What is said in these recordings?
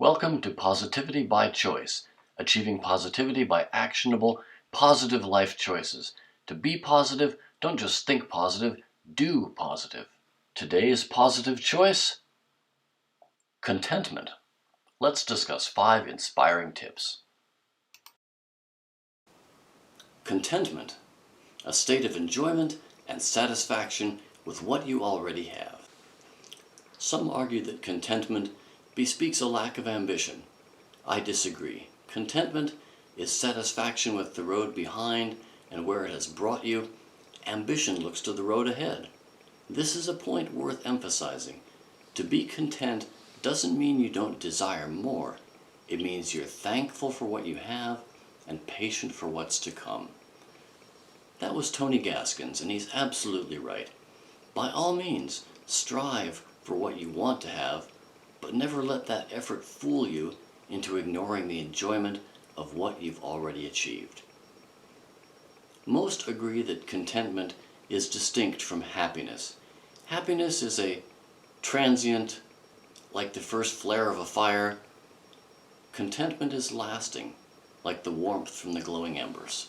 Welcome to Positivity by Choice, achieving positivity by actionable, positive life choices. To be positive, don't just think positive, do positive. Today's positive choice: contentment. Let's discuss 5 inspiring tips. Contentment, a state of enjoyment and satisfaction with what you already have. Some argue that contentment bespeaks a lack of ambition. I disagree. Contentment is satisfaction with the road behind and where it has brought you. Ambition looks to the road ahead. This is a point worth emphasizing. To be content doesn't mean you don't desire more. It means you're thankful for what you have and patient for what's to come. That was Tony Gaskins, and he's absolutely right. By all means, strive for what you want to have, but never let that effort fool you into ignoring the enjoyment of what you've already achieved. Most agree that contentment is distinct from happiness. Happiness is a transient, like the first flare of a fire. Contentment is lasting, like the warmth from the glowing embers.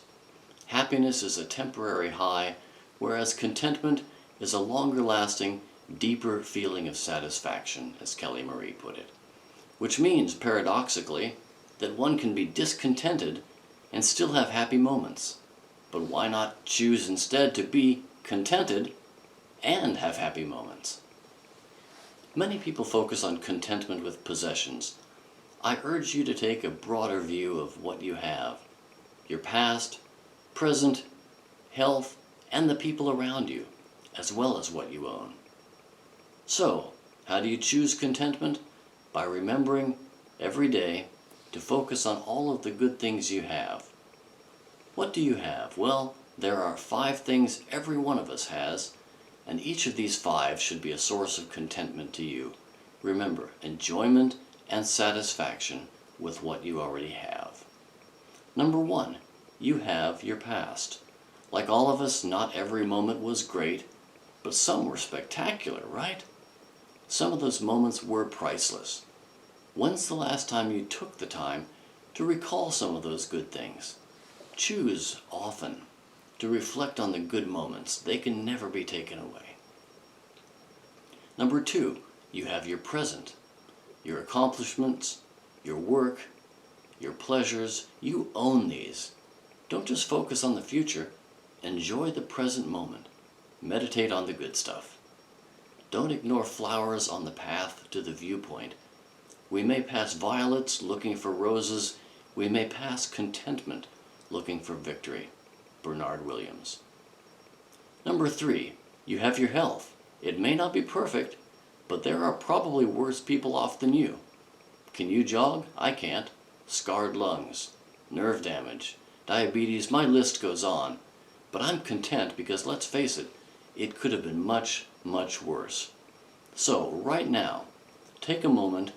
Happiness is a temporary high, whereas contentment is a longer-lasting, deeper feeling of satisfaction, as Kelly Marie put it. Which means, paradoxically, that one can be discontented and still have happy moments. But why not choose instead to be contented and have happy moments? Many people focus on contentment with possessions. I urge you to take a broader view of what you have: your past, present, health, and the people around you, as well as what you own. So, how do you choose contentment? By remembering every day to focus on all of the good things you have. What do you have? Well, there are 5 things every one of us has, and each of these 5 should be a source of contentment to you. Remember, enjoyment and satisfaction with what you already have. Number 1, you have your past. Like all of us, not every moment was great, but some were spectacular, right? Some of those moments were priceless. When's the last time you took the time to recall some of those good things? Choose often to reflect on the good moments. They can never be taken away. Number 2, you have your present. Your accomplishments, your work, your pleasures, you own these. Don't just focus on the future. Enjoy the present moment. Meditate on the good stuff. Don't ignore flowers on the path to the viewpoint. We may pass violets looking for roses. We may pass contentment looking for victory. Bernard Williams. Number 3, you have your health. It may not be perfect, but there are probably worse people off than you. Can you jog? I can't. Scarred lungs, nerve damage, diabetes, my list goes on. But I'm content because, let's face it, it could have been much, much worse. So, right now, take a moment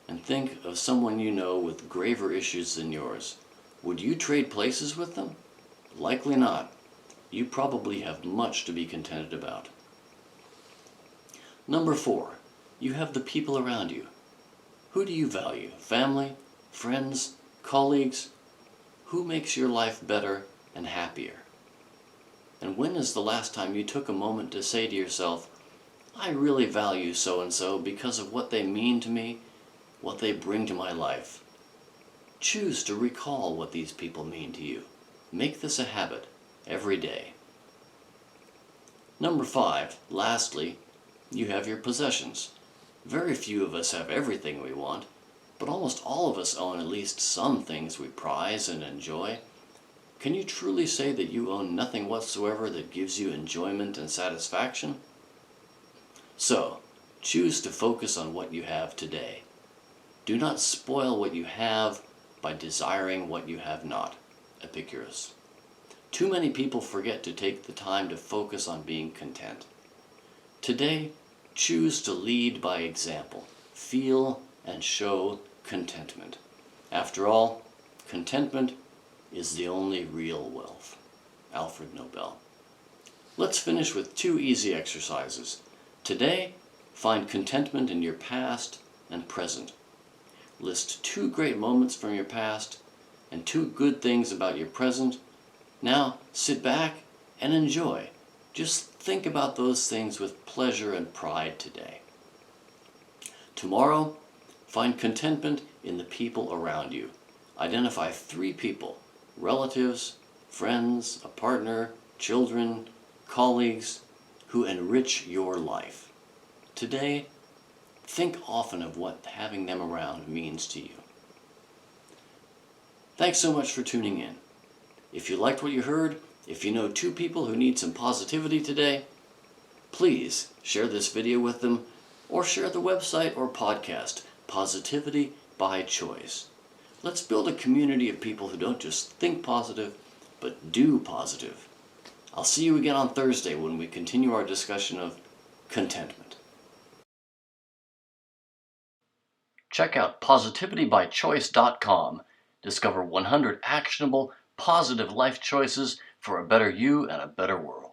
and think of someone you know with graver issues than yours. Would you trade places with them? Likely not. You probably have much to be contented about. Number 4, you have the people around you. Who do you value? Family? Friends? Colleagues? Who makes your life better and happier? And when is the last time you took a moment to say to yourself, I really value so-and-so because of what they mean to me, what they bring to my life? Choose to recall what these people mean to you. Make this a habit every day. Number 5, lastly, you have your possessions. Very few of us have everything we want, but almost all of us own at least some things we prize and enjoy. Can you truly say that you own nothing whatsoever that gives you enjoyment and satisfaction? So, choose to focus on what you have today. Do not spoil what you have by desiring what you have not. Epicurus. Too many people forget to take the time to focus on being content. Today, choose to lead by example. Feel and show contentment. After all, contentment is the only real wealth. Alfred Nobel. Let's finish with 2 easy exercises. Today, find contentment in your past and present. List 2 great moments from your past and 2 good things about your present. Now sit back and enjoy. Just think about those things with pleasure and pride today. Tomorrow, find contentment in the people around you. Identify 3 people, relatives, friends, a partner, children, colleagues, who enrich your life. Today, think often of what having them around means to you. Thanks so much for tuning in. If you liked what you heard, if you know 2 people who need some positivity today, please share this video with them or share the website or podcast, Positivity by Choice. Let's build a community of people who don't just think positive, but do positive. I'll see you again on Thursday when we continue our discussion of contentment. Check out positivitybychoice.com. Discover 100 actionable, positive life choices for a better you and a better world.